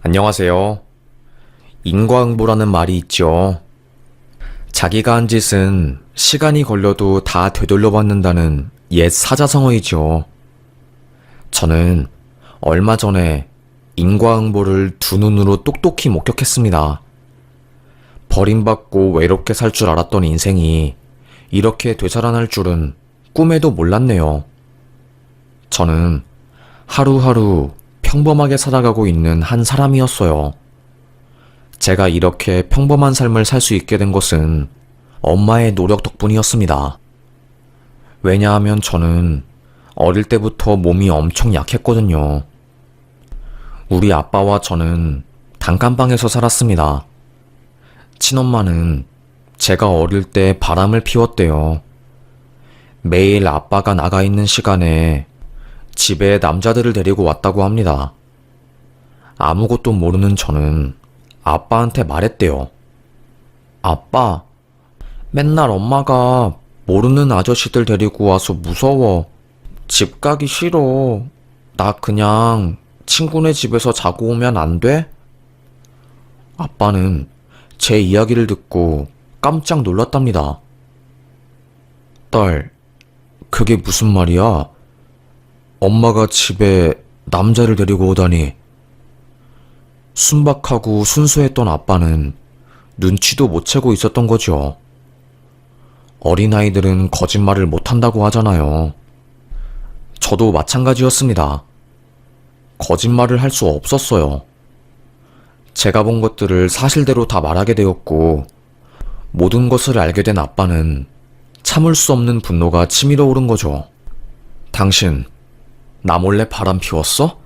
안녕하세요. 인과응보라는 말이 있죠. 자기가 한 짓은 시간이 걸려도 다 되돌려받는다는 옛 사자성어이죠. 저는 얼마 전에 인과응보를 두 눈으로 똑똑히 목격했습니다. 버림받고 외롭게 살 줄 알았던 인생이 이렇게 되살아날 줄은 꿈에도 몰랐네요. 저는 하루하루 평범하게 살아가고 있는 한 사람이었어요. 제가 이렇게 평범한 삶을 살 수 있게 된 것은 엄마의 노력 덕분이었습니다. 왜냐하면 저는 어릴 때부터 몸이 엄청 약했거든요. 우리 아빠와 저는 단칸방에서 살았습니다. 친엄마는 제가 어릴 때 바람을 피웠대요. 매일 아빠가 나가 있는 시간에 집에 남자들을 데리고 왔다고 합니다. 아무것도 모르는 저는 아빠한테 말했대요. 아빠, 맨날 엄마가 모르는 아저씨들 데리고 와서 무서워. 집 가기 싫어. 나 그냥 친구네 집에서 자고 오면 안 돼? 아빠는 제 이야기를 듣고 깜짝 놀랐답니다. 딸, 그게 무슨 말이야? 엄마가 집에 남자를 데리고 오다니. 순박하고 순수했던 아빠는 눈치도 못 채고 있었던 거죠. 어린아이들은 거짓말을 못한다고 하잖아요. 저도 마찬가지였습니다. 거짓말을 할 수 없었어요. 제가 본 것들을 사실대로 다 말하게 되었고, 모든 것을 알게 된 아빠는 참을 수 없는 분노가 치밀어 오른 거죠. 당신, 나 몰래 바람 피웠어?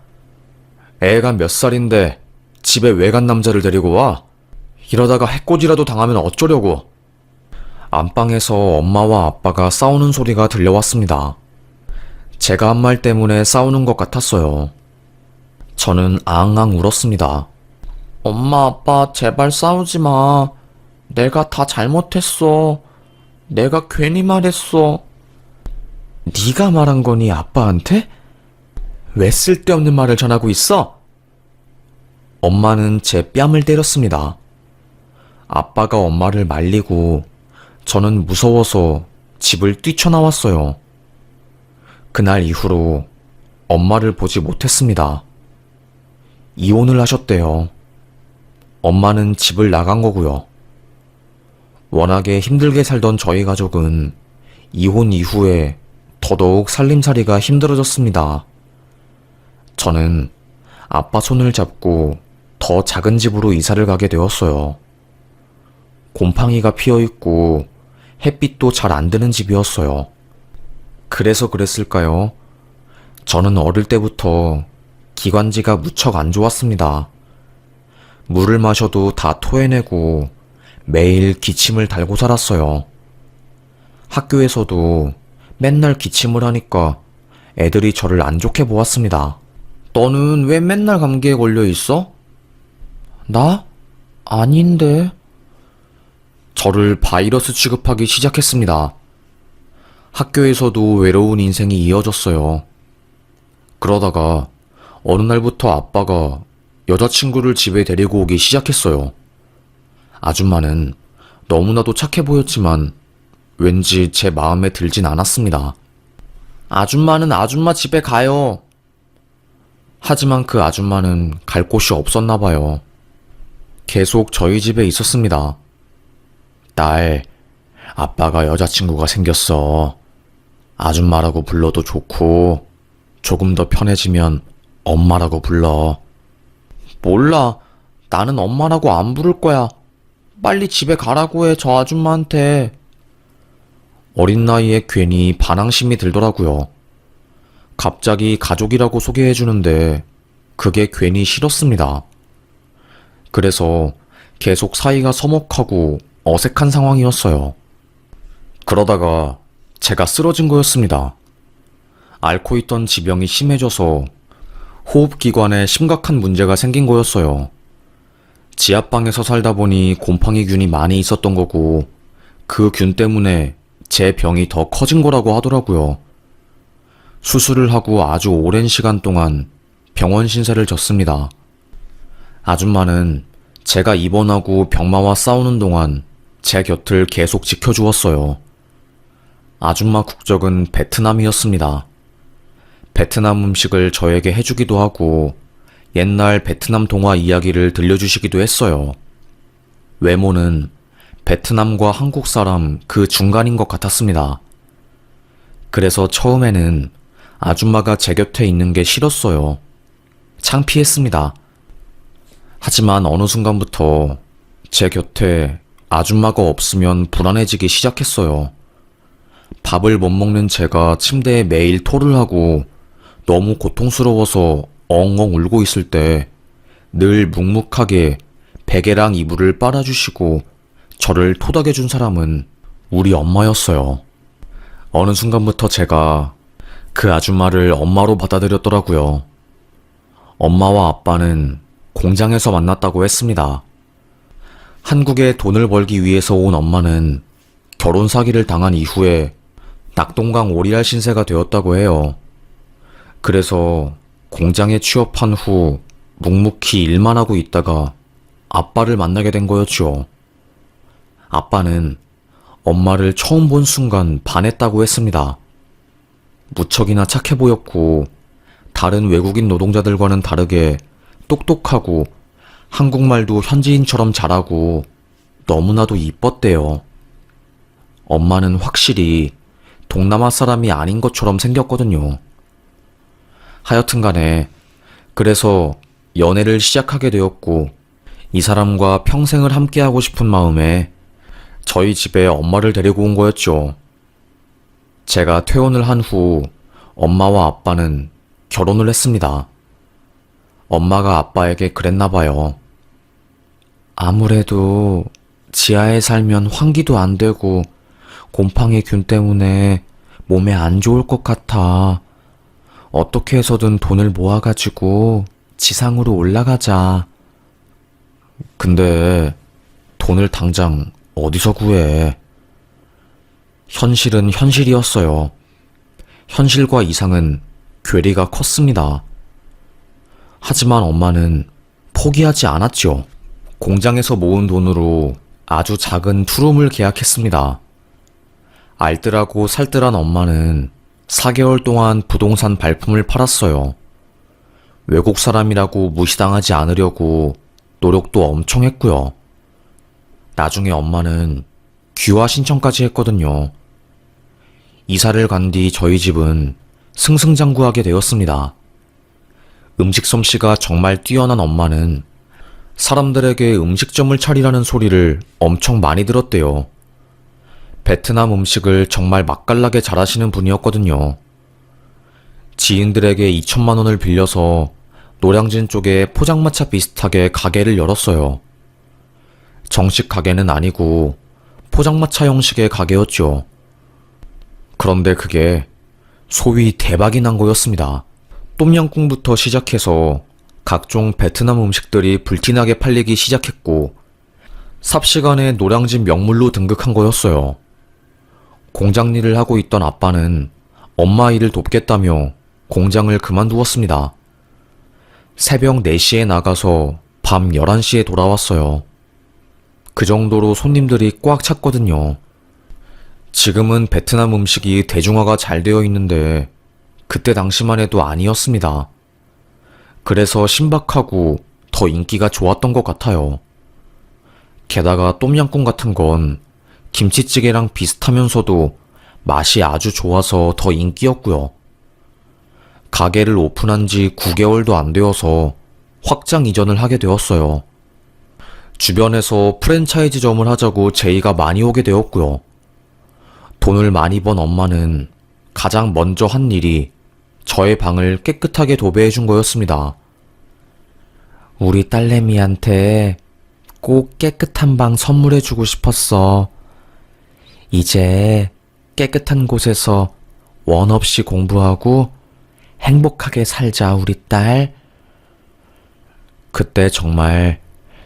애가 몇 살인데 집에 외간 남자를 데리고 와? 이러다가 해코지라도 당하면 어쩌려고? 안방에서 엄마와 아빠가 싸우는 소리가 들려왔습니다. 제가 한 말 때문에 싸우는 것 같았어요. 저는 앙앙 울었습니다. 엄마, 아빠, 제발 싸우지 마. 내가 다 잘못했어. 내가 괜히 말했어. 네가 말한 거니 아빠한테? 왜 쓸데없는 말을 전하고 있어? 엄마는 제 뺨을 때렸습니다. 아빠가 엄마를 말리고 저는 무서워서 집을 뛰쳐나왔어요. 그날 이후로 엄마를 보지 못했습니다. 이혼을 하셨대요. 엄마는 집을 나간 거고요. 워낙에 힘들게 살던 저희 가족은 이혼 이후에 더더욱 살림살이가 힘들어졌습니다. 저는 아빠 손을 잡고 더 작은 집으로 이사를 가게 되었어요. 곰팡이가 피어있고 햇빛도 잘 안 드는 집이었어요. 그래서 그랬을까요? 저는 어릴 때부터 기관지가 무척 안 좋았습니다. 물을 마셔도 다 토해내고 매일 기침을 달고 살았어요. 학교에서도 맨날 기침을 하니까 애들이 저를 안 좋게 보았습니다. 너는 왜 맨날 감기에 걸려 있어? 나? 아닌데. 저를 바이러스 취급하기 시작했습니다. 학교에서도 외로운 인생이 이어졌어요. 그러다가 어느 날부터 아빠가 여자친구를 집에 데리고 오기 시작했어요. 아줌마는 너무나도 착해 보였지만 왠지 제 마음에 들진 않았습니다. 아줌마는 아줌마 집에 가요. 하지만 그 아줌마는 갈 곳이 없었나 봐요. 계속 저희 집에 있었습니다. 딸, 아빠가 여자친구가 생겼어. 아줌마라고 불러도 좋고 조금 더 편해지면 엄마라고 불러. 몰라. 나는 엄마라고 안 부를 거야. 빨리 집에 가라고 해, 저 아줌마한테. 어린 나이에 괜히 반항심이 들더라고요. 갑자기 가족이라고 소개해주는데 그게 괜히 싫었습니다. 그래서 계속 사이가 서먹하고 어색한 상황이었어요. 그러다가 제가 쓰러진 거였습니다. 앓고 있던 지병이 심해져서 호흡기관에 심각한 문제가 생긴 거였어요. 지하방에서 살다 보니 곰팡이균이 많이 있었던 거고 그 균 때문에 제 병이 더 커진 거라고 하더라고요. 수술을 하고 아주 오랜 시간 동안 병원 신세를 졌습니다. 아줌마는 제가 입원하고 병마와 싸우는 동안 제 곁을 계속 지켜주었어요. 아줌마 국적은 베트남이었습니다. 베트남 음식을 저에게 해주기도 하고 옛날 베트남 동화 이야기를 들려주시기도 했어요. 외모는 베트남과 한국 사람 그 중간인 것 같았습니다. 그래서 처음에는 아줌마가 제 곁에 있는 게 싫었어요. 창피했습니다. 하지만 어느 순간부터 제 곁에 아줌마가 없으면 불안해지기 시작했어요. 밥을 못 먹는 제가 침대에 매일 토를 하고 너무 고통스러워서 엉엉 울고 있을 때 늘 묵묵하게 베개랑 이불을 빨아주시고 저를 토닥여준 사람은 우리 엄마였어요. 어느 순간부터 제가 그 아줌마를 엄마로 받아들였더라고요. 엄마와 아빠는 공장에서 만났다고 했습니다. 한국에 돈을 벌기 위해서 온 엄마는 결혼 사기를 당한 이후에 낙동강 오리알 신세가 되었다고 해요. 그래서 공장에 취업한 후 묵묵히 일만 하고 있다가 아빠를 만나게 된 거였죠. 아빠는 엄마를 처음 본 순간 반했다고 했습니다. 무척이나 착해 보였고 다른 외국인 노동자들과는 다르게 똑똑하고 한국말도 현지인처럼 잘하고 너무나도 이뻤대요. 엄마는 확실히 동남아 사람이 아닌 것처럼 생겼거든요. 하여튼 간에 그래서 연애를 시작하게 되었고 이 사람과 평생을 함께하고 싶은 마음에 저희 집에 엄마를 데리고 온 거였죠. 제가 퇴원을 한 후 엄마와 아빠는 결혼을 했습니다. 엄마가 아빠에게 그랬나 봐요. 아무래도 지하에 살면 환기도 안 되고 곰팡이 균 때문에 몸에 안 좋을 것 같아. 어떻게 해서든 돈을 모아가지고 지상으로 올라가자. 근데 돈을 당장 어디서 구해? 현실은 현실이었어요. 현실과 이상은 괴리가 컸습니다. 하지만 엄마는 포기하지 않았죠. 공장에서 모은 돈으로 아주 작은 투룸을 계약했습니다. 알뜰하고 살뜰한 엄마는 4개월 동안 부동산 발품을 팔았어요. 외국 사람이라고 무시당하지 않으려고 노력도 엄청 했고요. 나중에 엄마는 귀화 신청까지 했거든요. 이사를 간 뒤 저희 집은 승승장구하게 되었습니다. 음식 솜씨가 정말 뛰어난 엄마는 사람들에게 음식점을 차리라는 소리를 엄청 많이 들었대요. 베트남 음식을 정말 맛깔나게 잘하시는 분이었거든요. 지인들에게 2천만 원을 빌려서 노량진 쪽에 포장마차 비슷하게 가게를 열었어요. 정식 가게는 아니고 포장마차 형식의 가게였죠. 그런데 그게 소위 대박이 난 거였습니다. 똠양꿍부터 시작해서 각종 베트남 음식들이 불티나게 팔리기 시작했고 삽시간에 노량진 명물로 등극한 거였어요. 공장 일을 하고 있던 아빠는 엄마 일을 돕겠다며 공장을 그만두었습니다. 새벽 4시에 나가서 밤 11시에 돌아왔어요. 그 정도로 손님들이 꽉 찼거든요. 지금은 베트남 음식이 대중화가 잘 되어 있는데 그때 당시만 해도 아니었습니다. 그래서 신박하고 더 인기가 좋았던 것 같아요. 게다가 똠양꿍 같은 건 김치찌개랑 비슷하면서도 맛이 아주 좋아서 더 인기였고요. 가게를 오픈한 지 9개월도 안 되어서 확장 이전을 하게 되었어요. 주변에서 프랜차이즈점을 하자고 제의가 많이 오게 되었고요. 돈을 많이 번 엄마는 가장 먼저 한 일이 저의 방을 깨끗하게 도배해 준 거였습니다. 우리 딸내미한테 꼭 깨끗한 방 선물해 주고 싶었어. 이제 깨끗한 곳에서 원 없이 공부하고 행복하게 살자, 우리 딸. 그때 정말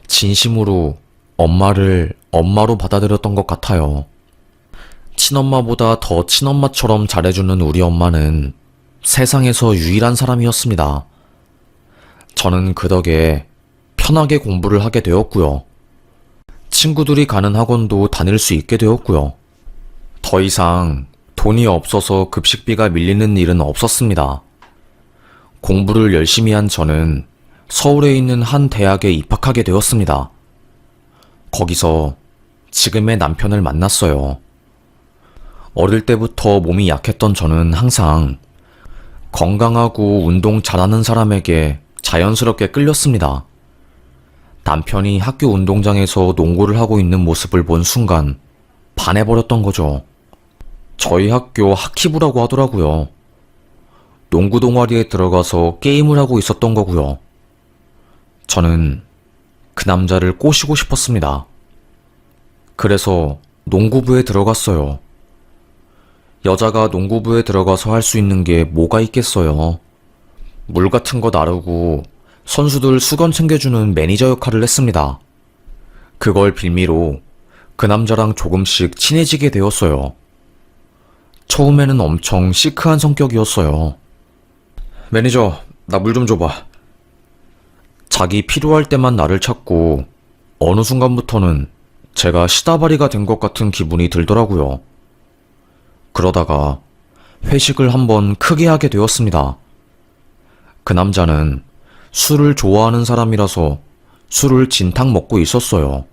진심으로 엄마를 엄마로 받아들였던 것 같아요. 친엄마보다 더 친엄마처럼 잘해주는 우리 엄마는 세상에서 유일한 사람이었습니다. 저는 그 덕에 편하게 공부를 하게 되었고요. 친구들이 가는 학원도 다닐 수 있게 되었고요. 더 이상 돈이 없어서 급식비가 밀리는 일은 없었습니다. 공부를 열심히 한 저는 서울에 있는 한 대학에 입학하게 되었습니다. 거기서 지금의 남편을 만났어요. 어릴 때부터 몸이 약했던 저는 항상 건강하고 운동 잘하는 사람에게 자연스럽게 끌렸습니다. 남편이 학교 운동장에서 농구를 하고 있는 모습을 본 순간 반해버렸던 거죠. 저희 학교 하키부라고 하더라고요. 농구 동아리에 들어가서 게임을 하고 있었던 거고요. 저는 그 남자를 꼬시고 싶었습니다. 그래서 농구부에 들어갔어요. 여자가 농구부에 들어가서 할 수 있는 게 뭐가 있겠어요. 물 같은 거 나르고 선수들 수건 챙겨주는 매니저 역할을 했습니다. 그걸 빌미로 그 남자랑 조금씩 친해지게 되었어요. 처음에는 엄청 시크한 성격이었어요. 매니저, 나 물 좀 줘봐. 자기 필요할 때만 나를 찾고 어느 순간부터는 제가 시다바리가 된 것 같은 기분이 들더라고요. 그러다가 회식을 한번 크게 하게 되었습니다. 그 남자는 술을 좋아하는 사람이라서 술을 진탕 먹고 있었어요.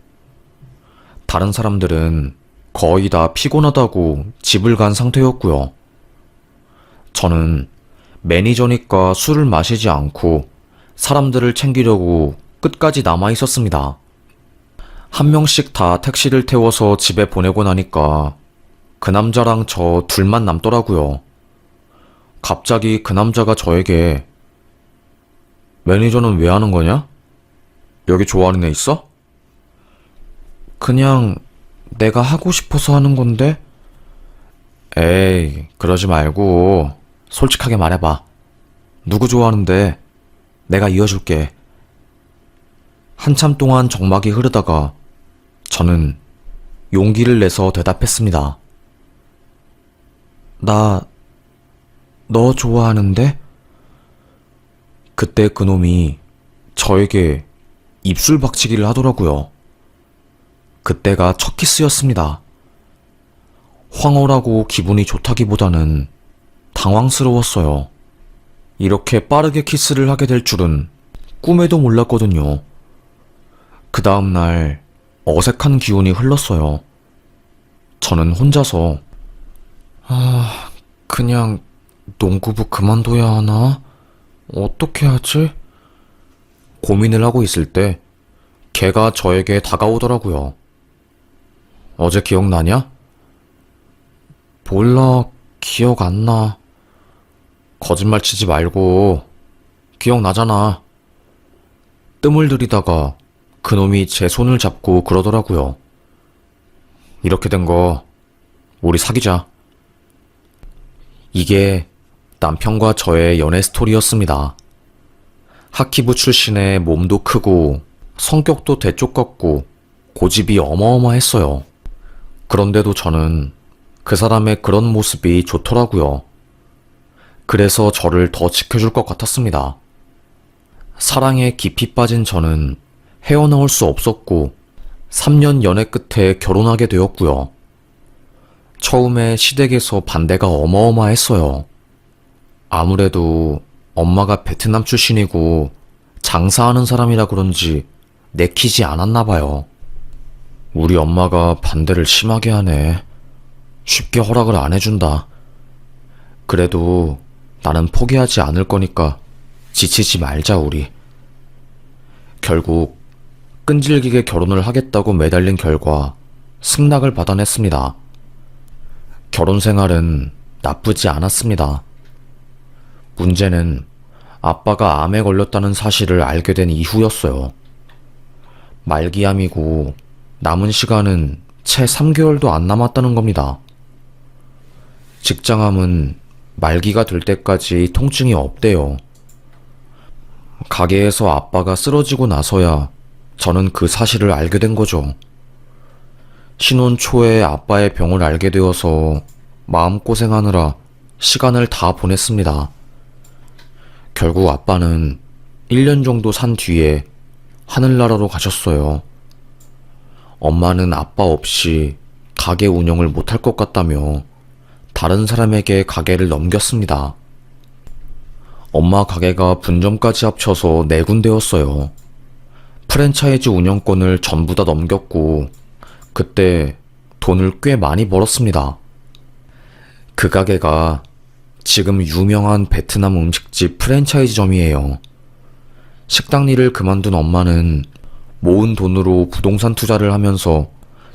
다른 사람들은 거의 다 피곤하다고 집을 간 상태였고요. 저는 매니저니까 술을 마시지 않고 사람들을 챙기려고 끝까지 남아 있었습니다. 한 명씩 다 택시를 태워서 집에 보내고 나니까 그 남자랑 저 둘만 남더라고요. 갑자기 그 남자가 저에게 매니저는 왜 하는 거냐? 여기 좋아하는 애 있어? 그냥 내가 하고 싶어서 하는 건데? 에이, 그러지 말고 솔직하게 말해봐. 누구 좋아하는데? 내가 이어줄게. 한참 동안 정막이 흐르다가 저는 용기를 내서 대답했습니다. 나, 너 좋아하는데? 그때 그놈이 저에게 입술 박치기를 하더라고요. 그때가 첫 키스였습니다. 황홀하고 기분이 좋다기보다는 당황스러웠어요. 이렇게 빠르게 키스를 하게 될 줄은 꿈에도 몰랐거든요. 그 다음날 어색한 기운이 흘렀어요. 저는 혼자서 그냥 농구부 그만둬야 하나? 어떻게 하지? 고민을 하고 있을 때 걔가 저에게 다가오더라고요. 어제 기억나냐? 몰라, 기억 안 나. 거짓말 치지 말고 기억나잖아. 뜸을 들이다가 그놈이 제 손을 잡고 그러더라고요. 이렇게 된 거 우리 사귀자. 이게 남편과 저의 연애 스토리였습니다. 하키부 출신의 몸도 크고 성격도 대쪽같고 고집이 어마어마했어요. 그런데도 저는 그 사람의 그런 모습이 좋더라고요. 그래서 저를 더 지켜줄 것 같았습니다. 사랑에 깊이 빠진 저는 헤어나올 수 없었고 3년 연애 끝에 결혼하게 되었고요. 처음에 시댁에서 반대가 어마어마했어요. 아무래도 엄마가 베트남 출신이고 장사하는 사람이라 그런지 내키지 않았나 봐요. 우리 엄마가 반대를 심하게 하네. 쉽게 허락을 안 해준다. 그래도 나는 포기하지 않을 거니까 지치지 말자 우리. 결국 끈질기게 결혼을 하겠다고 매달린 결과 승낙을 받아냈습니다. 결혼 생활은 나쁘지 않았습니다. 문제는 아빠가 암에 걸렸다는 사실을 알게 된 이후였어요. 말기암이고 남은 시간은 채 3개월도 안 남았다는 겁니다. 직장암은 말기가 될 때까지 통증이 없대요. 가게에서 아빠가 쓰러지고 나서야 저는 그 사실을 알게 된 거죠. 신혼 초에 아빠의 병을 알게 되어서 마음고생하느라 시간을 다 보냈습니다. 결국 아빠는 1년 정도 산 뒤에 하늘나라로 가셨어요. 엄마는 아빠 없이 가게 운영을 못할 것 같다며 다른 사람에게 가게를 넘겼습니다. 엄마 가게가 분점까지 합쳐서 4군데였어요. 프랜차이즈 운영권을 전부 다 넘겼고 그때 돈을 꽤 많이 벌었습니다. 그 가게가 지금 유명한 베트남 음식집 프랜차이즈점이에요. 식당 일을 그만둔 엄마는 모은 돈으로 부동산 투자를 하면서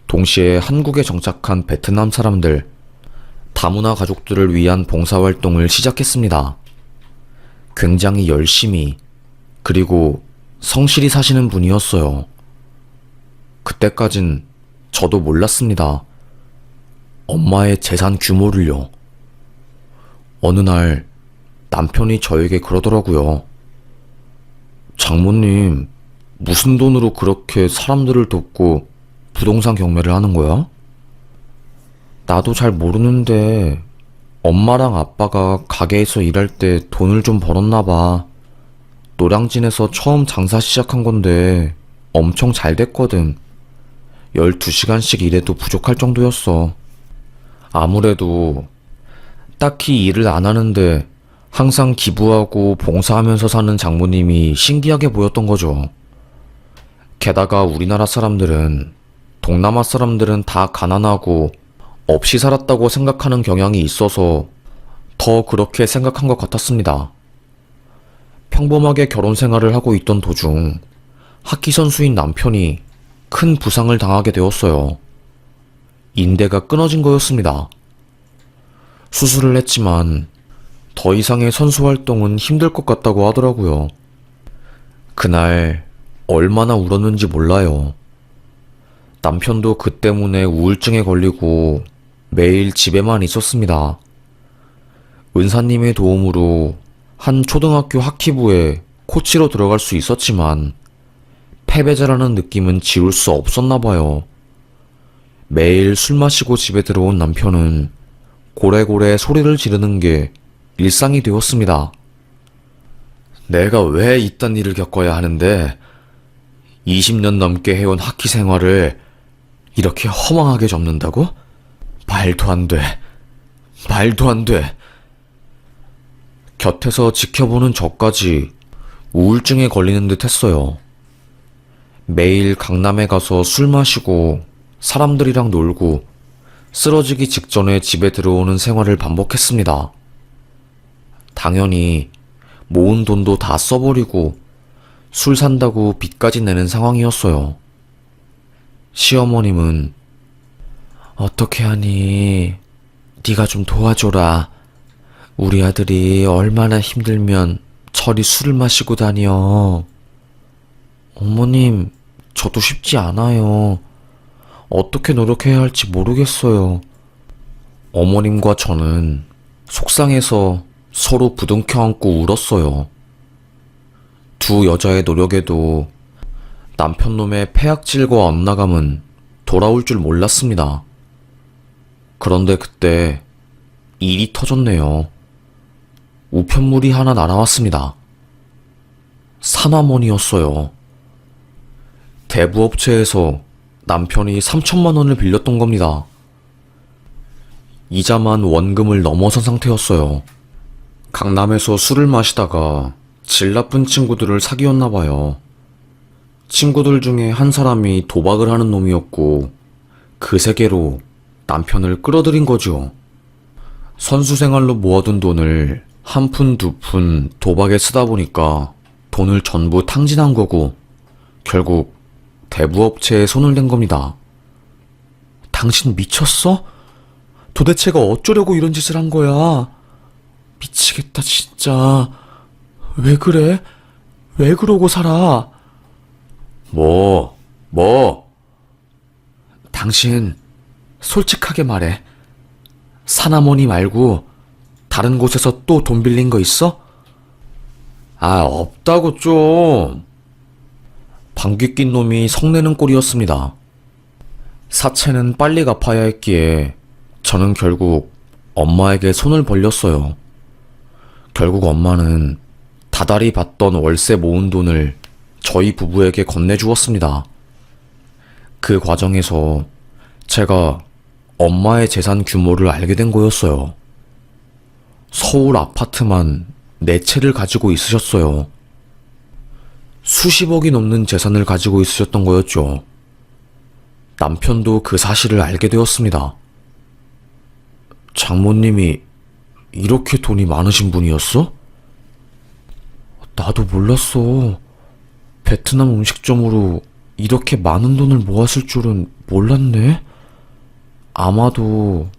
동시에 한국에 정착한 베트남 사람들, 다문화 가족들을 위한 봉사활동을 시작했습니다. 굉장히 열심히, 그리고 성실히 사시는 분이었어요. 그때까진 저도 몰랐습니다. 엄마의 재산 규모를요. 어느 날 남편이 저에게 그러더라고요. 장모님, 무슨 돈으로 그렇게 사람들을 돕고 부동산 경매를 하는 거야? 나도 잘 모르는데 엄마랑 아빠가 가게에서 일할 때 돈을 좀 벌었나 봐. 노량진에서 처음 장사 시작한 건데 엄청 잘 됐거든. 12시간씩 일해도 부족할 정도였어. 아무래도 딱히 일을 안 하는데 항상 기부하고 봉사하면서 사는 장모님이 신기하게 보였던 거죠. 게다가 우리나라 사람들은 동남아 사람들은 다 가난하고 없이 살았다고 생각하는 경향이 있어서 더 그렇게 생각한 것 같았습니다. 평범하게 결혼 생활을 하고 있던 도중 하키 선수인 남편이 큰 부상을 당하게 되었어요. 인대가 끊어진 거였습니다. 수술을 했지만 더 이상의 선수 활동은 힘들 것 같다고 하더라고요. 그날 얼마나 울었는지 몰라요. 남편도 그 때문에 우울증에 걸리고 매일 집에만 있었습니다. 은사님의 도움으로 한 초등학교 하키부에 코치로 들어갈 수 있었지만 패배자라는 느낌은 지울 수 없었나 봐요. 매일 술 마시고 집에 들어온 남편은 고래고래 소리를 지르는 게 일상이 되었습니다. 내가 왜 이딴 일을 겪어야 하는데 20년 넘게 해온 하키 생활을 이렇게 허망하게 접는다고? 말도 안 돼. 말도 안 돼. 곁에서 지켜보는 저까지 우울증에 걸리는 듯 했어요. 매일 강남에 가서 술 마시고 사람들이랑 놀고 쓰러지기 직전에 집에 들어오는 생활을 반복했습니다. 당연히 모은 돈도 다 써버리고 술 산다고 빚까지 내는 상황이었어요. 시어머님은 어떻게 하니? 네가 좀 도와줘라. 우리 아들이 얼마나 힘들면 저리 술을 마시고 다녀. 어머님, 저도 쉽지 않아요. 어떻게 노력해야 할지 모르겠어요. 어머님과 저는 속상해서 서로 부둥켜 안고 울었어요. 두 여자의 노력에도 남편놈의 폐악질과 엇나감은 돌아올 줄 몰랐습니다. 그런데 그때 일이 터졌네요. 우편물이 하나 날아왔습니다. 산화몬이었어요. 대부업체에서 남편이 3천만 원을 빌렸던 겁니다. 이자만 원금을 넘어선 상태였어요. 강남에서 술을 마시다가 질 나쁜 친구들을 사귀었나 봐요. 친구들 중에 한 사람이 도박을 하는 놈이었고 그 세계로 남편을 끌어들인 거죠. 선수 생활로 모아둔 돈을 한 푼, 두 푼 도박에 쓰다 보니까 돈을 전부 탕진한 거고 결국 대부업체에 손을 댄 겁니다. 당신 미쳤어? 도대체가 어쩌려고 이런 짓을 한 거야? 미치겠다 진짜. 왜 그래? 왜 그러고 살아? 뭐? 당신 솔직하게 말해. 사나머니 말고 다른 곳에서 또 돈 빌린 거 있어? 아, 없다고 좀. 방귀 낀 놈이 성내는 꼴이었습니다. 사채는 빨리 갚아야 했기에 저는 결국 엄마에게 손을 벌렸어요. 결국 엄마는 다달이 받던 월세 모은 돈을 저희 부부에게 건네주었습니다. 그 과정에서 제가 엄마의 재산 규모를 알게 된 거였어요. 서울 아파트만 4채를 가지고 있으셨어요. 수십억이 넘는 재산을 가지고 있으셨던 거였죠. 남편도 그 사실을 알게 되었습니다. 장모님이 이렇게 돈이 많으신 분이었어? 나도 몰랐어. 베트남 음식점으로 이렇게 많은 돈을 모았을 줄은 몰랐네. 아마도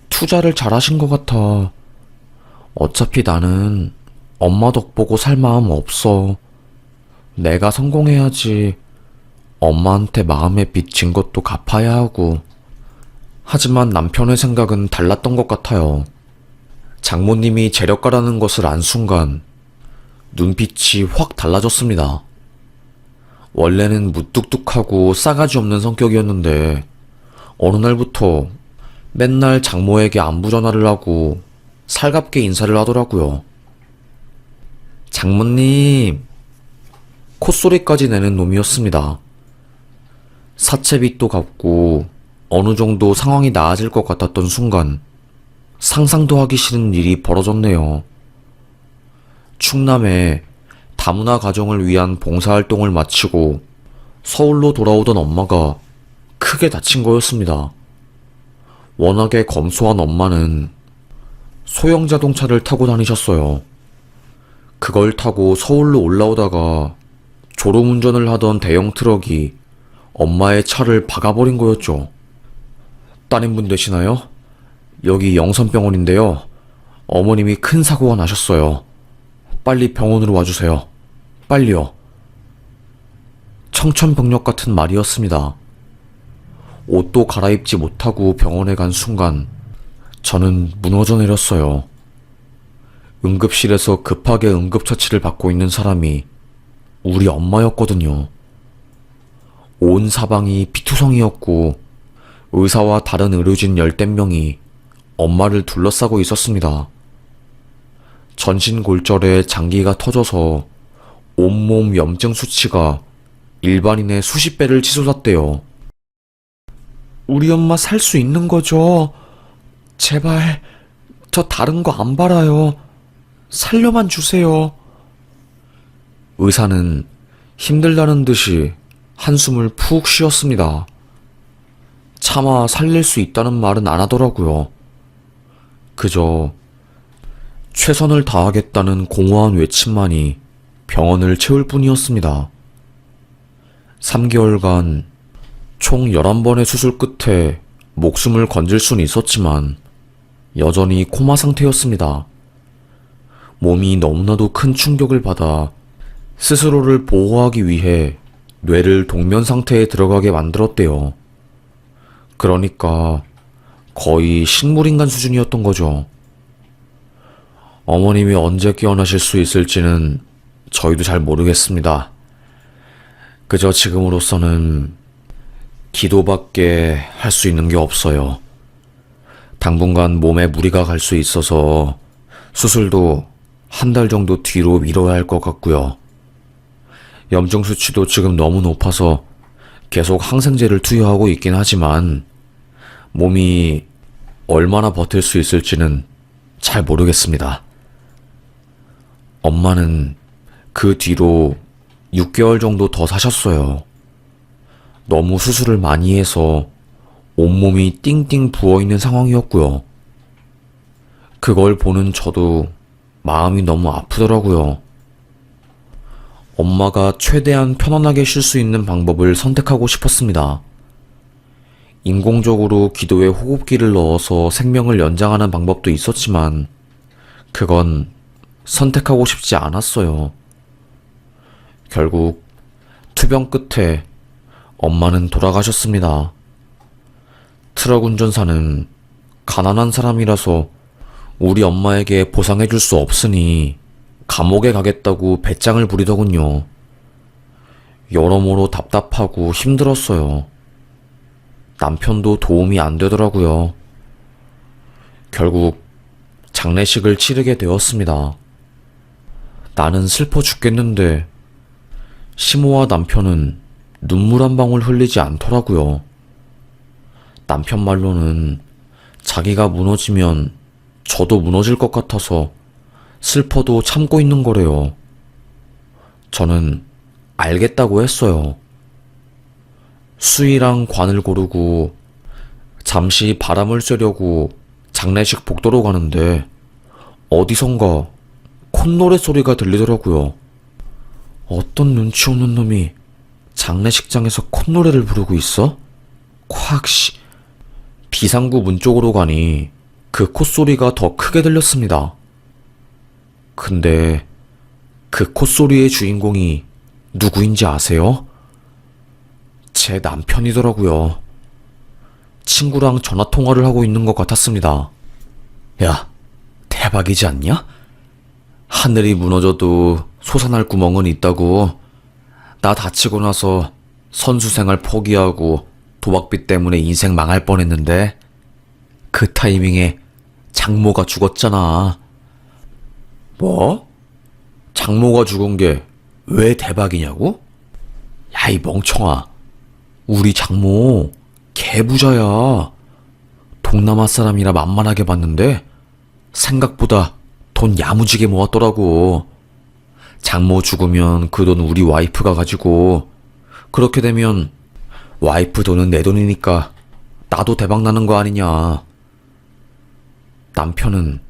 투자를 잘하신 것 같아. 어차피 나는 엄마 덕 보고 살 마음 없어. 내가 성공해야지. 엄마한테 마음에 빚 진 것도 갚아야 하고. 하지만 남편의 생각은 달랐던 것 같아요. 장모님이 재력가라는 것을 안 순간 눈빛이 확 달라졌습니다. 원래는 무뚝뚝하고 싸가지 없는 성격이었는데 어느 날부터 맨날 장모에게 안부 전화를 하고 살갑게 인사를 하더라고요. 장모님, 콧소리까지 내는 놈이었습니다. 사채빚도 갚고 어느 정도 상황이 나아질 것 같았던 순간 상상도 하기 싫은 일이 벌어졌네요. 충남에 다문화 가정을 위한 봉사활동을 마치고 서울로 돌아오던 엄마가 크게 다친 거였습니다. 워낙에 검소한 엄마는 소형 자동차를 타고 다니셨어요. 그걸 타고 서울로 올라오다가 졸음운전을 하던 대형 트럭이 엄마의 차를 박아버린 거였죠. 따님분 되시나요? 여기 영선병원인데요. 어머님이 큰 사고가 나셨어요. 빨리 병원으로 와주세요. 빨리요. 청천벽력 같은 말이었습니다. 옷도 갈아입지 못하고 병원에 간 순간 저는 무너져 내렸어요. 응급실에서 급하게 응급처치를 받고 있는 사람이 우리 엄마였거든요. 온 사방이 피투성이었고 의사와 다른 의료진 10댓명이 엄마를 둘러싸고 있었습니다. 전신골절에 장기가 터져서 온몸 염증 수치가 일반인의 수십 배를 치솟았대요. 우리 엄마 살 수 있는 거죠? 제발 저 다른 거 안 바라요. 살려만 주세요. 의사는 힘들다는 듯이 한숨을 푹 쉬었습니다. 차마 살릴 수 있다는 말은 안 하더라고요. 그저 최선을 다하겠다는 공허한 외침만이 병원을 채울 뿐이었습니다. 3개월간 총 11번의 수술 끝에 목숨을 건질 수는 있었지만 여전히 코마 상태였습니다. 몸이 너무나도 큰 충격을 받아 스스로를 보호하기 위해 뇌를 동면 상태에 들어가게 만들었대요. 그러니까 거의 식물인간 수준이었던 거죠. 어머님이 언제 깨어나실 수 있을지는 저희도 잘 모르겠습니다. 그저 지금으로서는 기도밖에 할 수 있는 게 없어요. 당분간 몸에 무리가 갈 수 있어서 수술도 한 달 정도 뒤로 미뤄야 할 것 같고요. 염증 수치도 지금 너무 높아서 계속 항생제를 투여하고 있긴 하지만 몸이 얼마나 버틸 수 있을지는 잘 모르겠습니다. 엄마는 그 뒤로 6개월 정도 더 사셨어요. 너무 수술을 많이 해서 온몸이 띵띵 부어있는 상황이었고요. 그걸 보는 저도 마음이 너무 아프더라고요. 엄마가 최대한 편안하게 쉴 수 있는 방법을 선택하고 싶었습니다. 인공적으로 기도에 호흡기를 넣어서 생명을 연장하는 방법도 있었지만 그건 선택하고 싶지 않았어요. 결국 투병 끝에 엄마는 돌아가셨습니다. 트럭 운전사는 가난한 사람이라서 우리 엄마에게 보상해줄 수 없으니 감옥에 가겠다고 배짱을 부리더군요. 여러모로 답답하고 힘들었어요. 남편도 도움이 안 되더라고요. 결국 장례식을 치르게 되었습니다. 나는 슬퍼 죽겠는데 시모와 남편은 눈물 한 방울 흘리지 않더라고요. 남편 말로는 자기가 무너지면 저도 무너질 것 같아서 슬퍼도 참고 있는 거래요. 저는 알겠다고 했어요. 수의랑 관을 고르고 잠시 바람을 쐬려고 장례식 복도로 가는데 어디선가 콧노래 소리가 들리더라고요. 어떤 눈치 없는 놈이 장례식장에서 콧노래를 부르고 있어? 콱씨. 비상구 문 쪽으로 가니 그 콧소리가 더 크게 들렸습니다. 근데 그 콧소리의 주인공이 누구인지 아세요? 제 남편이더라고요. 친구랑 전화통화를 하고 있는 것 같았습니다. 야, 대박이지 않냐? 하늘이 무너져도 솟아날 구멍은 있다고. 나 다치고 나서 선수 생활 포기하고 도박빚 때문에 인생 망할 뻔했는데 그 타이밍에 장모가 죽었잖아. 뭐? 장모가 죽은 게 왜 대박이냐고? 야, 이 멍청아. 우리 장모 개부자야. 동남아 사람이라 만만하게 봤는데 생각보다 돈 야무지게 모았더라고. 장모 죽으면 그 돈 우리 와이프가 가지고, 그렇게 되면 와이프 돈은 내 돈이니까 나도 대박 나는 거 아니냐. 남편은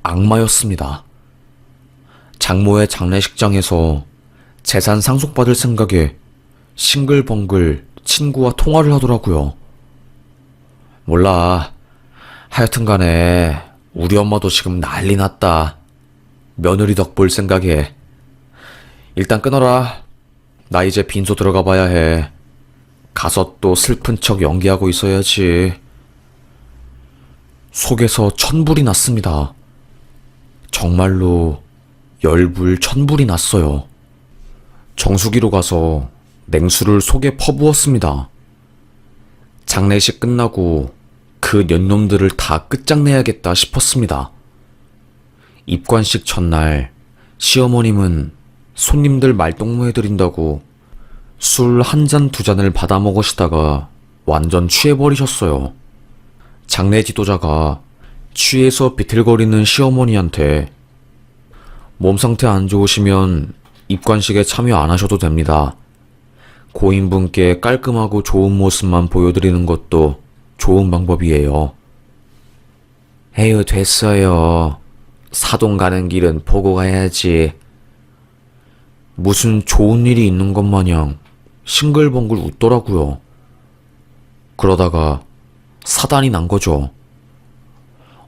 악마였습니다. 장모의 장례식장에서 재산 상속받을 생각에 싱글벙글 친구와 통화를 하더라고요. 몰라. 하여튼 간에 우리 엄마도 지금 난리 났다. 며느리 덕 볼 생각에. 일단 끊어라. 나 이제 빈소 들어가 봐야 해. 가서 또 슬픈 척 연기하고 있어야지. 속에서 천불이 났습니다. 정말로 열불 천불이 났어요. 정수기로 가서 냉수를 속에 퍼부었습니다. 장례식 끝나고 그 년놈들을 다 끝장내야겠다 싶었습니다. 입관식 첫날 시어머님은 손님들 말동무해드린다고 술 한 잔 두 잔을 받아 먹으시다가 완전 취해버리셨어요. 장례 지도자가 취해서 비틀거리는 시어머니한테 몸 상태 안 좋으시면 입관식에 참여 안 하셔도 됩니다. 고인분께 깔끔하고 좋은 모습만 보여드리는 것도 좋은 방법이에요. 에휴, 됐어요. 사돈 가는 길은 보고 가야지. 무슨 좋은 일이 있는 것 마냥 싱글벙글 웃더라고요. 그러다가 사단이 난 거죠.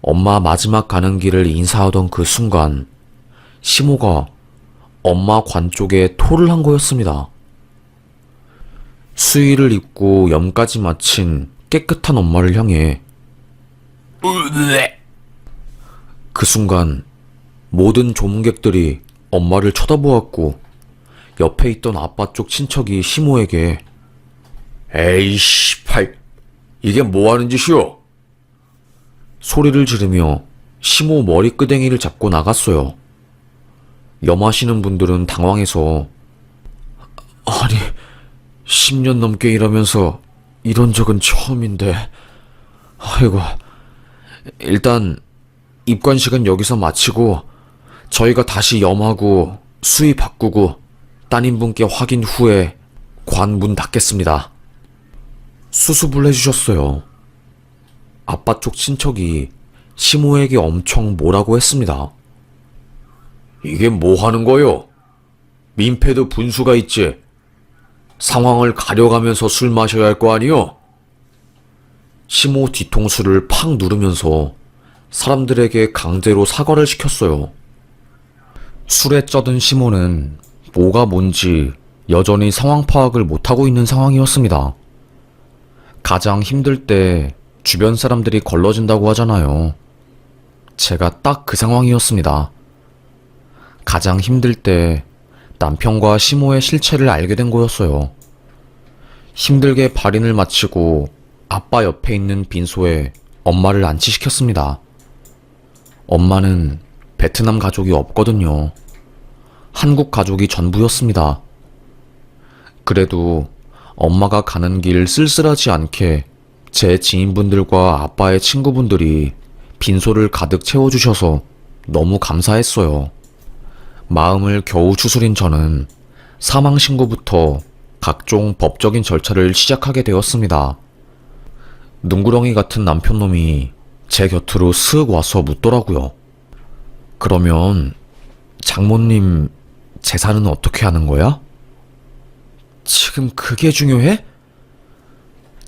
엄마 마지막 가는 길을 인사하던 그 순간 시모가 엄마 관 쪽에 토를 한 거였습니다. 수의를 입고 염까지 마친 깨끗한 엄마를 향해 그 순간 모든 조문객들이 엄마를 쳐다보았고 옆에 있던 아빠 쪽 친척이 시모에게 에이씨 팔 이게 뭐하는 짓이오? 소리를 지르며 시모 머리끄댕이를 잡고 나갔어요. 염하시는 분들은 당황해서 아니 10년 넘게 일하면서 이런 적은 처음인데 아이고 일단 입관식은 여기서 마치고 저희가 다시 염하고 수의 바꾸고 따님분께 확인 후에 관 문 닫겠습니다. 수습을 해주셨어요. 아빠 쪽 친척이 시모에게 엄청 뭐라고 했습니다. 이게 뭐 하는 거요? 민폐도 분수가 있지. 상황을 가려가면서 술 마셔야 할 거 아니요? 시모 뒤통수를 팍 누르면서 사람들에게 강제로 사과를 시켰어요. 술에 쩌든 시모는 뭐가 뭔지 여전히 상황 파악을 못하고 있는 상황이었습니다. 가장 힘들 때 주변 사람들이 걸러진다고 하잖아요. 제가 딱 그 상황이었습니다. 가장 힘들 때 남편과 시모의 실체를 알게 된 거였어요. 힘들게 발인을 마치고 아빠 옆에 있는 빈소에 엄마를 안치시켰습니다. 엄마는 베트남 가족이 없거든요. 한국 가족이 전부였습니다. 그래도 엄마가 가는 길 쓸쓸하지 않게 제 지인분들과 아빠의 친구분들이 빈소를 가득 채워주셔서 너무 감사했어요. 마음을 겨우 추스린 저는 사망신고부터 각종 법적인 절차를 시작하게 되었습니다. 눈구렁이 같은 남편놈이 제 곁으로 슥 와서 묻더라고요. 그러면 장모님 재산은 어떻게 하는 거야? 지금 그게 중요해?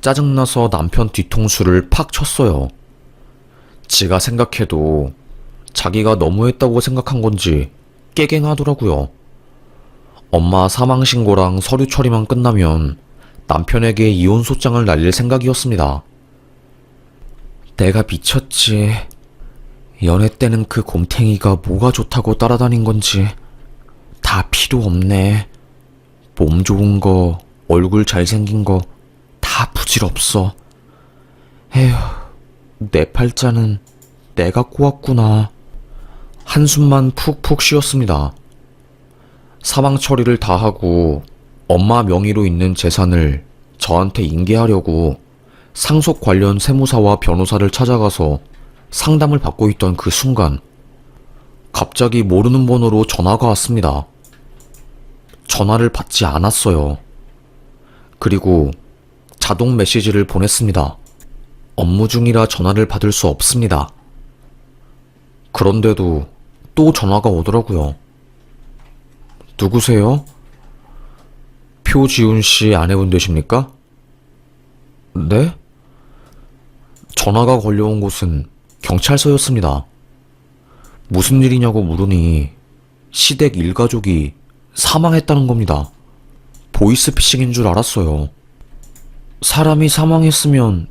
짜증나서 남편 뒤통수를 팍 쳤어요. 지가 생각해도 자기가 너무했다고 생각한 건지 깨갱하더라고요. 엄마 사망신고랑 서류 처리만 끝나면 남편에게 이혼소장을 날릴 생각이었습니다. 내가 미쳤지. 연애 때는 그 곰탱이가 뭐가 좋다고 따라다닌 건지 다 필요 없네. 몸 좋은 거, 얼굴 잘생긴 거 다 부질없어. 에휴, 내 팔자는 내가 꼬았구나. 한숨만 푹푹 쉬었습니다. 사망 처리를 다 하고 엄마 명의로 있는 재산을 저한테 인계하려고 상속 관련 세무사와 변호사를 찾아가서 상담을 받고 있던 그 순간 갑자기 모르는 번호로 전화가 왔습니다. 전화를 받지 않았어요. 그리고 자동 메시지를 보냈습니다. 업무 중이라 전화를 받을 수 없습니다. 그런데도 또 전화가 오더라고요. 누구세요? 표지훈 씨 아내분 되십니까? 네? 전화가 걸려온 곳은 경찰서였습니다. 무슨 일이냐고 물으니 시댁 일가족이 사망했다는 겁니다. 보이스피싱인 줄 알았어요. 사람이 사망했으면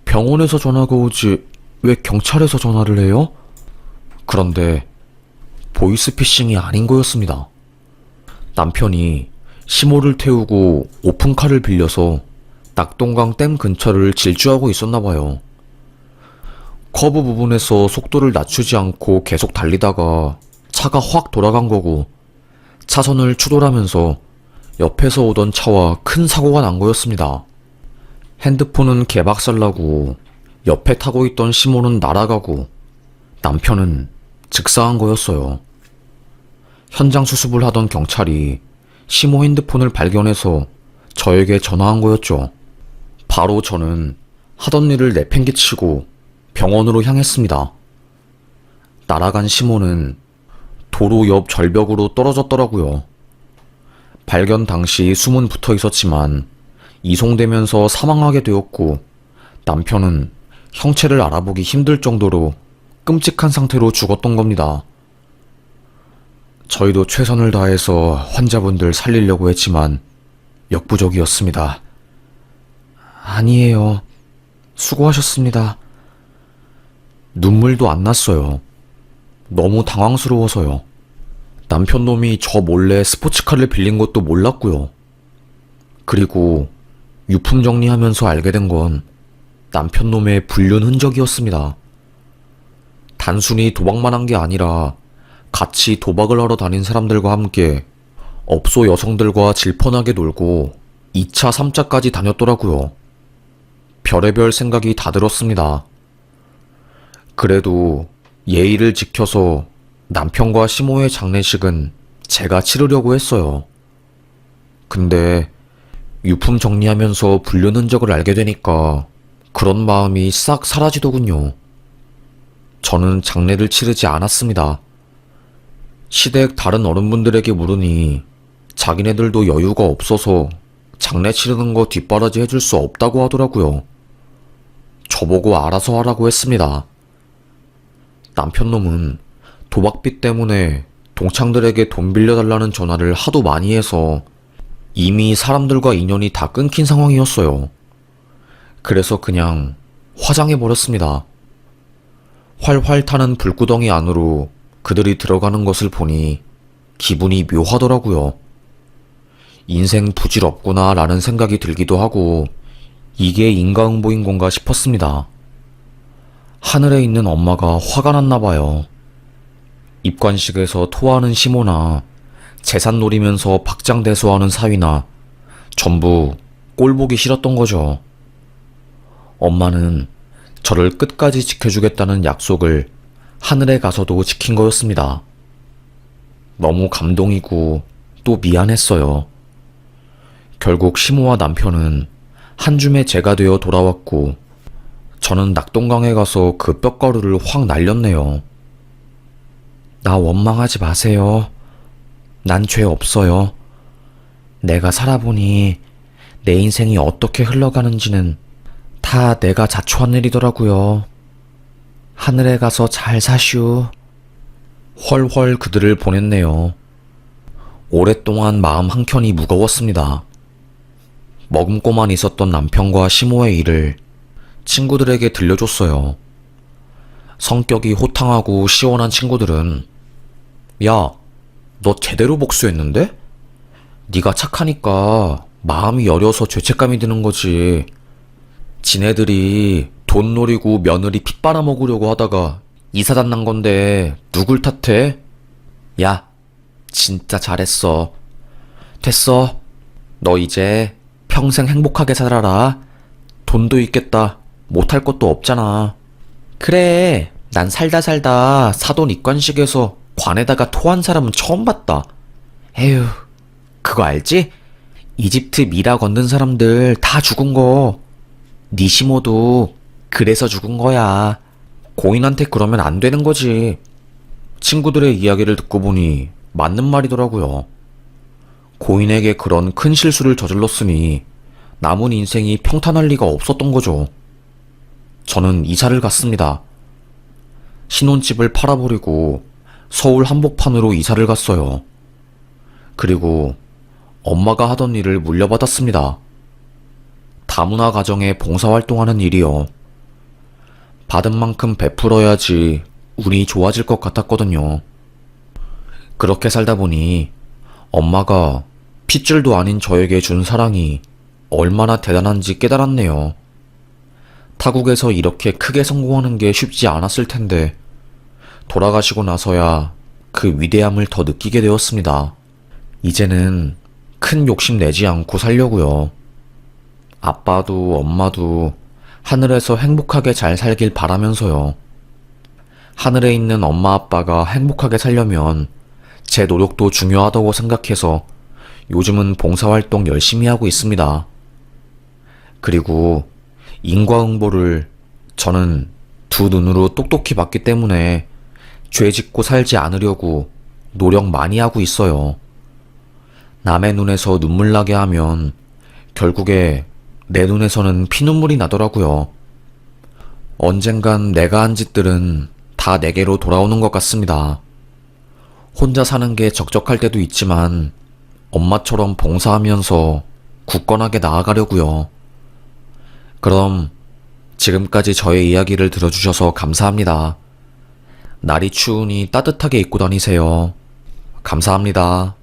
병원에서 전화가 오지 왜 경찰에서 전화를 해요? 그런데 보이스피싱이 아닌 거였습니다. 남편이 시모를 태우고 오픈카를 빌려서 낙동강 댐 근처를 질주하고 있었나 봐요. 커브 부분에서 속도를 낮추지 않고 계속 달리다가 차가 확 돌아간 거고 차선을 추돌하면서 옆에서 오던 차와 큰 사고가 난 거였습니다. 핸드폰은 개박살나고 옆에 타고 있던 시모는 날아가고 남편은 즉사한 거였어요. 현장 수습을 하던 경찰이 시모 핸드폰을 발견해서 저에게 전화한 거였죠. 바로 저는 하던 일을 내팽개치고 병원으로 향했습니다. 날아간 시모는 도로 옆 절벽으로 떨어졌더라고요. 발견 당시 숨은 붙어 있었지만 이송되면서 사망하게 되었고 남편은 형체를 알아보기 힘들 정도로 끔찍한 상태로 죽었던 겁니다. 저희도 최선을 다해서 환자분들 살리려고 했지만 역부족이었습니다. 아니에요. 수고하셨습니다. 눈물도 안 났어요. 너무 당황스러워서요. 남편놈이 저 몰래 스포츠카를 빌린 것도 몰랐고요. 그리고 유품 정리하면서 알게 된 건 남편놈의 불륜 흔적이었습니다. 단순히 도박만 한 게 아니라 같이 도박을 하러 다닌 사람들과 함께 업소 여성들과 질펀하게 놀고 2차, 3차까지 다녔더라고요. 별의별 생각이 다 들었습니다. 그래도 예의를 지켜서 남편과 시모의 장례식은 제가 치르려고 했어요. 근데 유품 정리하면서 불륜 흔적을 알게 되니까 그런 마음이 싹 사라지더군요. 저는 장례를 치르지 않았습니다. 시댁 다른 어른분들에게 물으니 자기네들도 여유가 없어서 장례 치르는 거 뒷바라지 해줄 수 없다고 하더라고요. 저보고 알아서 하라고 했습니다. 남편놈은 도박빚 때문에 동창들에게 돈 빌려달라는 전화를 하도 많이 해서 이미 사람들과 인연이 다 끊긴 상황이었어요. 그래서 그냥 화장해버렸습니다. 활활 타는 불구덩이 안으로 그들이 들어가는 것을 보니 기분이 묘하더라고요. 인생 부질없구나 라는 생각이 들기도 하고 이게 인과응보인 건가 싶었습니다. 하늘에 있는 엄마가 화가 났나 봐요. 입관식에서 토하는 시모나 재산 노리면서 박장대소하는 사위나 전부 꼴 보기 싫었던 거죠. 엄마는 저를 끝까지 지켜주겠다는 약속을 하늘에 가서도 지킨 거였습니다. 너무 감동이고 또 미안했어요. 결국 시모와 남편은 한 줌의 재가 되어 돌아왔고 저는 낙동강에 가서 그 뼈가루를 확 날렸네요. 나 원망하지 마세요. 난 죄 없어요. 내가 살아보니 내 인생이 어떻게 흘러가는지는 다 내가 자초한 일이더라고요. 하늘에 가서 잘 사슈. 훨훨 그들을 보냈네요. 오랫동안 마음 한켠이 무거웠습니다. 머금고만 있었던 남편과 시모의 일을 친구들에게 들려줬어요. 성격이 호탕하고 시원한 친구들은 야, 너 제대로 복수했는데? 네가 착하니까 마음이 여려서 죄책감이 드는 거지. 지네들이 돈 노리고 며느리 피 빨아먹으려고 하다가 이사단 난 건데 누굴 탓해? 야, 진짜 잘했어. 됐어. 너 이제 평생 행복하게 살아라. 돈도 있겠다. 못할 것도 없잖아. 그래, 난 살다 사돈 입관식에서 관에다가 토한 사람은 처음 봤다. 에휴, 그거 알지? 이집트 미라 건든 사람들 다 죽은 거. 니 시모도 그래서 죽은 거야. 고인한테 그러면 안 되는 거지. 친구들의 이야기를 듣고 보니 맞는 말이더라고요. 고인에게 그런 큰 실수를 저질렀으니 남은 인생이 평탄할 리가 없었던 거죠. 저는 이사를 갔습니다. 신혼집을 팔아버리고 서울 한복판으로 이사를 갔어요. 그리고 엄마가 하던 일을 물려받았습니다. 다문화 가정에 봉사활동하는 일이요. 받은 만큼 베풀어야지 운이 좋아질 것 같았거든요. 그렇게 살다 보니 엄마가 핏줄도 아닌 저에게 준 사랑이 얼마나 대단한지 깨달았네요. 타국에서 이렇게 크게 성공하는 게 쉽지 않았을 텐데 돌아가시고 나서야 그 위대함을 더 느끼게 되었습니다. 이제는 큰 욕심 내지 않고 살려고요. 아빠도 엄마도 하늘에서 행복하게 잘 살길 바라면서요. 하늘에 있는 엄마 아빠가 행복하게 살려면 제 노력도 중요하다고 생각해서 요즘은 봉사활동 열심히 하고 있습니다. 그리고 인과응보를 저는 두 눈으로 똑똑히 봤기 때문에 죄 짓고 살지 않으려고 노력 많이 하고 있어요. 남의 눈에서 눈물 나게 하면 결국에 내 눈에서는 피눈물이 나더라고요. 언젠간 내가 한 짓들은 다 내게로 돌아오는 것 같습니다. 혼자 사는 게 적적할 때도 있지만 엄마처럼 봉사하면서 굳건하게 나아가려고요. 그럼 지금까지 저의 이야기를 들어주셔서 감사합니다. 날이 추우니 따뜻하게 입고 다니세요. 감사합니다.